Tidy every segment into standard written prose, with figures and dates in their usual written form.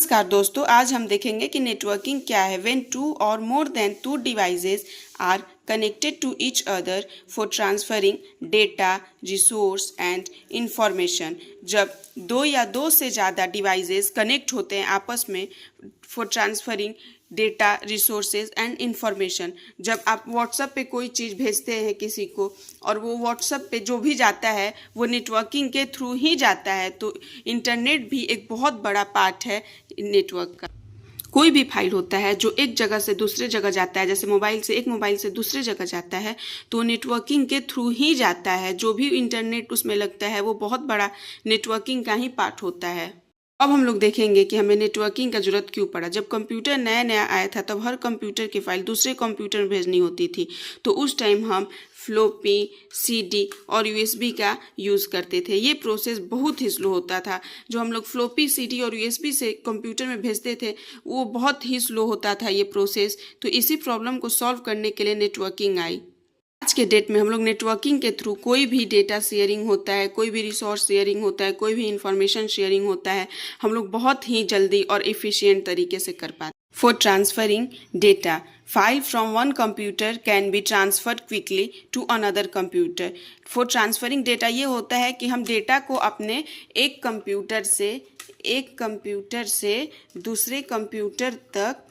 नमस्कार दोस्तों, आज हम देखेंगे कि नेटवर्किंग क्या है। व्हेन टू और more than two devices are connected to each other for transferring data, resource and information. जब दो या दो से ज़्यादा डिवाइसेस कनेक्ट होते हैं आपस में for transferring data, resources and information. जब आप व्हाट्सएप पे कोई चीज़ भेजते हैं किसी को और वो व्हाट्सएप पे जो भी जाता है वो नेटवर्किंग के थ्रू ही जाता है, तो इंटरनेट भी एक बहुत बड़ा पार्ट है नेटवर्क का। कोई भी फाइल होता है जो एक जगह से दूसरे जगह जाता है, जैसे मोबाइल से एक मोबाइल से दूसरे जगह जाता है, तो नेटवर्किंग के थ्रू ही जाता है। जो भी इंटरनेट उसमें लगता है वो बहुत बड़ा नेटवर्किंग का ही पार्ट होता है। अब हम लोग देखेंगे कि हमें नेटवर्किंग का जरूरत क्यों पड़ा। जब कंप्यूटर नया नया आया था तब हर कंप्यूटर की फाइल दूसरे कंप्यूटर में भेजनी होती थी, तो उस टाइम हम फ्लोपी, सीडी और यूएसबी का यूज़ करते थे। ये प्रोसेस बहुत ही स्लो होता था। जो हम लोग फ्लोपी, सीडी और यूएसबी से कंप्यूटर में भेजते थे वो बहुत ही स्लो होता था ये प्रोसेस। तो इसी प्रॉब्लम को सॉल्व करने के लिए नेटवर्किंग आई। आज के डेट में हम लोग नेटवर्किंग के थ्रू कोई भी डेटा शेयरिंग होता है, कोई भी रिसोर्स शेयरिंग होता है, कोई भी इंफॉर्मेशन शेयरिंग होता है, हम लोग बहुत ही जल्दी और एफिशिएंट तरीके से कर पाते हैं। For transferring data, file from one computer can be transferred quickly to another computer. For transferring data ये होता है कि हम डेटा को अपने एक कंप्यूटर से दूसरे कंप्यूटर तक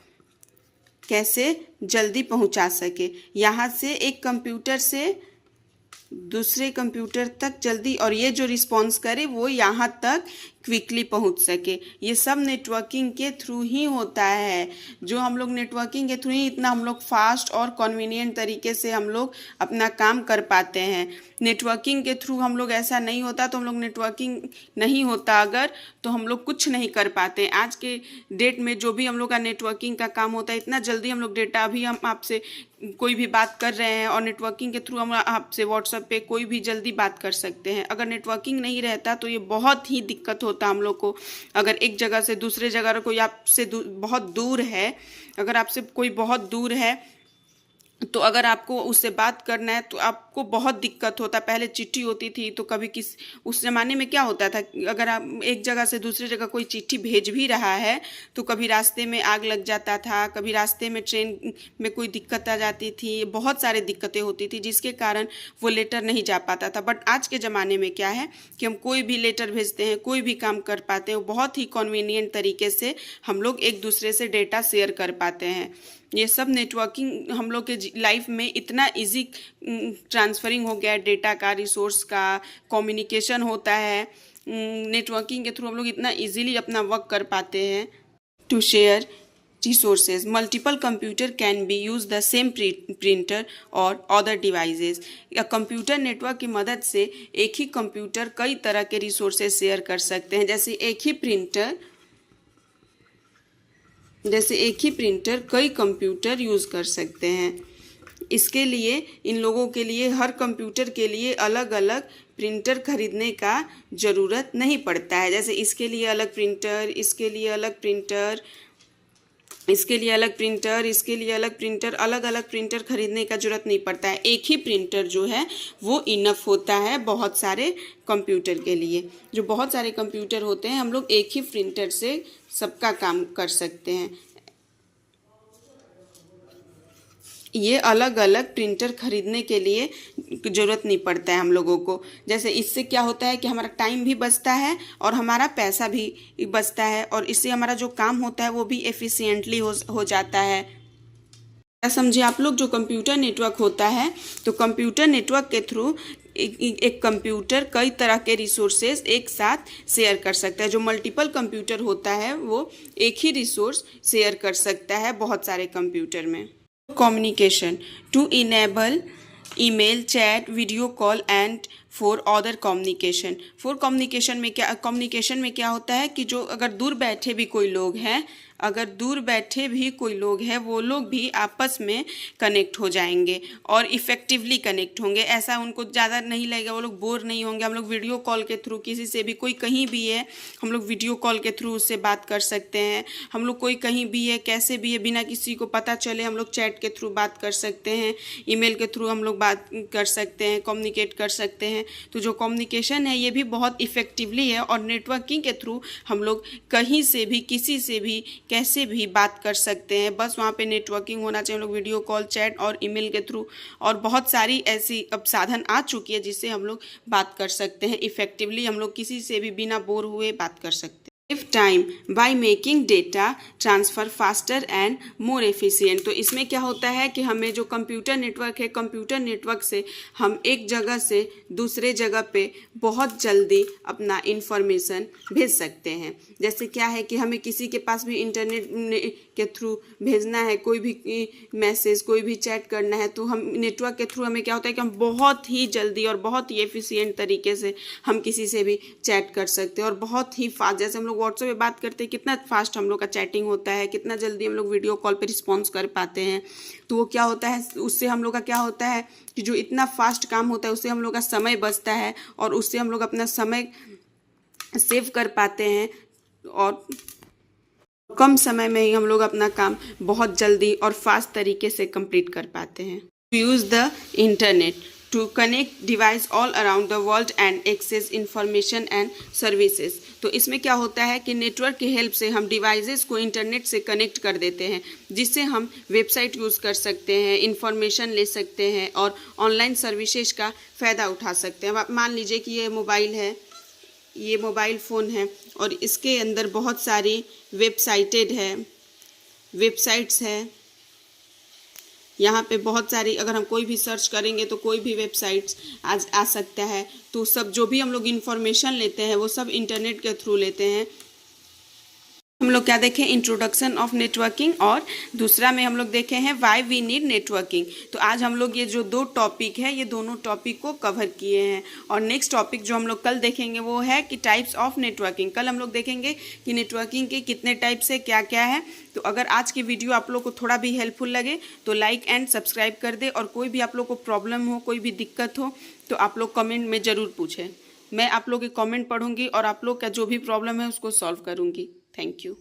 कैसे जल्दी पहुंचा सके। यहाँ से एक कंप्यूटर से दूसरे कंप्यूटर तक जल्दी, और ये जो रिस्पॉन्स करे वो यहाँ तक क्विकली पहुंच सके। ये सब नेटवर्किंग के थ्रू ही होता है। जो हम लोग नेटवर्किंग के थ्रू ही इतना हम लोग फास्ट और कन्वीनियंट तरीके से हम लोग अपना काम कर पाते हैं। नेटवर्किंग के थ्रू हम लोग ऐसा नहीं होता तो हम लोग नेटवर्किंग नहीं होता अगर, तो हम लोग कुछ नहीं कर पाते। आज के डेट में जो भी हम लोग का नेटवर्किंग का काम होता है, इतना जल्दी हम लोग डेटा, अभी हम आपसे कोई भी बात कर रहे हैं और नेटवर्किंग के थ्रू हम आपसे व्हाट्सएप पे कोई भी जल्दी बात कर सकते हैं। अगर नेटवर्किंग नहीं रहता तो ये बहुत ही दिक्कत होता हम लोग को। अगर एक जगह से दूसरे जगह कोई आपसे बहुत दूर है, अगर आपसे कोई बहुत दूर है तो अगर आपको उससे बात करना है तो आपको बहुत दिक्कत होता। पहले चिट्ठी होती थी तो कभी उस ज़माने में क्या होता था, अगर आप एक जगह से दूसरी जगह कोई चिट्ठी भेज भी रहा है तो कभी रास्ते में आग लग जाता था, कभी रास्ते में ट्रेन में कोई दिक्कत आ जाती थी, बहुत सारी दिक्कतें होती थी जिसके कारण वो लेटर नहीं जा पाता था। बट आज के ज़माने में क्या है कि हम कोई भी लेटर भेजते हैं, कोई भी काम कर पाते हैं, बहुत ही कन्वीनियंट तरीके से हम लोग एक दूसरे से डेटा शेयर कर पाते हैं। ये सब नेटवर्किंग हम लोग के लाइफ में इतना इजी ट्रांसफरिंग हो गया है डेटा का, रिसोर्स का, कम्युनिकेशन होता है। नेटवर्किंग के थ्रू हम लोग इतना इजीली अपना वर्क कर पाते हैं। To share resources, multiple computer can be use the same printer और अदर डिवाइसेस। या कंप्यूटर नेटवर्क की मदद से एक ही कंप्यूटर कई तरह के रिसोर्सेज शेयर कर सकते हैं। जैसे एक ही प्रिंटर कई कंप्यूटर यूज़ कर सकते हैं। इसके लिए इन लोगों के लिए हर कंप्यूटर के लिए अलग अलग प्रिंटर खरीदने का ज़रूरत नहीं पड़ता है। जैसे इसके लिए अलग प्रिंटर, इसके लिए अलग प्रिंटर, इसके लिए अलग प्रिंटर, इसके लिए अलग प्रिंटर, अलग अलग प्रिंटर खरीदने का जरूरत नहीं पड़ता है। एक ही प्रिंटर जो है वो इनफ होता है बहुत सारे कंप्यूटर के लिए। जो बहुत सारे कंप्यूटर होते हैं हम लोग एक ही प्रिंटर से सबका काम कर सकते हैं। ये अलग अलग प्रिंटर खरीदने के लिए ज़रूरत नहीं पड़ता है हम लोगों को। जैसे इससे क्या होता है कि हमारा टाइम भी बचता है और हमारा पैसा भी बचता है, और इससे हमारा जो काम होता है वो भी एफिशिएंटली हो जाता है। क्या समझे आप लोग? जो कंप्यूटर नेटवर्क होता है तो कंप्यूटर नेटवर्क के थ्रू एक कंप्यूटर कई तरह के रिसोर्सेज एक साथ शेयर कर सकता है। जो मल्टीपल कंप्यूटर होता है वो एक ही रिसोर्स शेयर कर सकता है बहुत सारे कंप्यूटर में। Communication, to enable email, chat, video call and for other communication. Communication में क्या होता है कि जो अगर दूर बैठे भी कोई लोग हैं, वो लोग भी आपस में कनेक्ट हो जाएंगे और इफ़ेक्टिवली कनेक्ट होंगे। ऐसा उनको ज़्यादा नहीं लगेगा, वो लोग बोर नहीं होंगे। हम लोग वीडियो कॉल के थ्रू किसी से भी, कोई कहीं भी है, हम लोग वीडियो कॉल के थ्रू उससे बात कर सकते हैं। हम लोग कोई कहीं भी है, कैसे भी है, बिना किसी को पता चले हम लोग चैट के थ्रू बात कर सकते हैं, ईमेल के थ्रू हम लोग बात कर सकते हैं, कम्युनिकेट कर सकते हैं। हैं। तो जो कम्युनिकेशन है ये भी बहुत इफ़ेक्टिवली है और नेटवर्किंग के थ्रू हम लोग कहीं से भी, किसी से भी, कैसे भी बात कर सकते हैं। बस वहाँ पे नेटवर्किंग होना चाहिए। हम लोग वीडियो कॉल, चैट और ईमेल के थ्रू, और बहुत सारी ऐसी अब साधन आ चुकी है जिससे हम लोग बात कर सकते हैं इफ़ेक्टिवली। हम लोग किसी से भी बिना बोर हुए बात कर सकते हैं। Save time by making data transfer faster and more efficient। तो इसमें क्या होता है कि हमें जो कंप्यूटर नेटवर्क है, कंप्यूटर नेटवर्क से हम एक जगह से दूसरे जगह पे बहुत जल्दी अपना इंफॉर्मेशन भेज सकते हैं। जैसे क्या है कि हमें किसी के पास भी इंटरनेट के थ्रू भेजना है, कोई भी मैसेज, कोई भी चैट करना है, तो हम नेटवर्क के थ्रू हमें क्या होता है कि हम बहुत ही जल्दी और बहुत ही एफिशिएंट तरीके से हम किसी से भी चैट कर सकते हैं और बहुत ही फास्ट। जैसे हम लोग व्हाट्सएप पे बात करते हैं, कितना फास्ट हम लोग का चैटिंग होता है, कितना जल्दी हम लोग वीडियो कॉल पे रिस्पॉन्स कर पाते हैं। तो वो क्या होता है, उससे हम लोग का क्या होता है कि जो इतना फास्ट काम होता है उससे हम लोग का समय बचता है और उससे हम लोग अपना समय सेव कर पाते हैं और कम समय में ही हम लोग अपना काम बहुत जल्दी और फास्ट तरीके से कंप्लीट कर पाते हैं। Use the internet to connect device all around the world and access information and services। तो इसमें क्या होता है कि नेटवर्क की हेल्प से हम डिवाइसेस को इंटरनेट से कनेक्ट कर देते हैं, जिससे हम वेबसाइट यूज़ कर सकते हैं, इंफॉर्मेशन ले सकते हैं और ऑनलाइन सर्विसेज का फ़ायदा उठा सकते हैं। अब मान लीजिए कि ये मोबाइल है, ये मोबाइल फ़ोन है और इसके अंदर बहुत सारी वेबसाइट्स है। यहाँ पे बहुत सारी, अगर हम कोई भी सर्च करेंगे तो कोई भी वेबसाइट्स आ सकता है। तो सब जो भी हम लोग इन्फॉर्मेशन लेते हैं वो सब इंटरनेट के थ्रू लेते हैं। हम लोग क्या देखें, इंट्रोडक्शन ऑफ नेटवर्किंग, और दूसरा में हम लोग देखे हैं व्हाई वी नीड नेटवर्किंग। तो आज हम लोग ये जो दो टॉपिक है, ये दोनों टॉपिक को कवर किए हैं। और नेक्स्ट टॉपिक जो हम लोग कल देखेंगे वो है कि टाइप्स ऑफ नेटवर्किंग। कल हम लोग देखेंगे कि नेटवर्किंग के कितने टाइप्स है, क्या क्या है। तो अगर आज की वीडियो आप लोग को थोड़ा भी हेल्पफुल लगे तो लाइक एंड सब्सक्राइब कर दे, और कोई भी आप लोग को प्रॉब्लम हो, कोई भी दिक्कत हो तो आप लोग कमेंट में ज़रूर पूछें। मैं आप लोग के कमेंट पढ़ूंगी और आप लोग का जो भी प्रॉब्लम है उसको सॉल्व करूंगी। Thank you.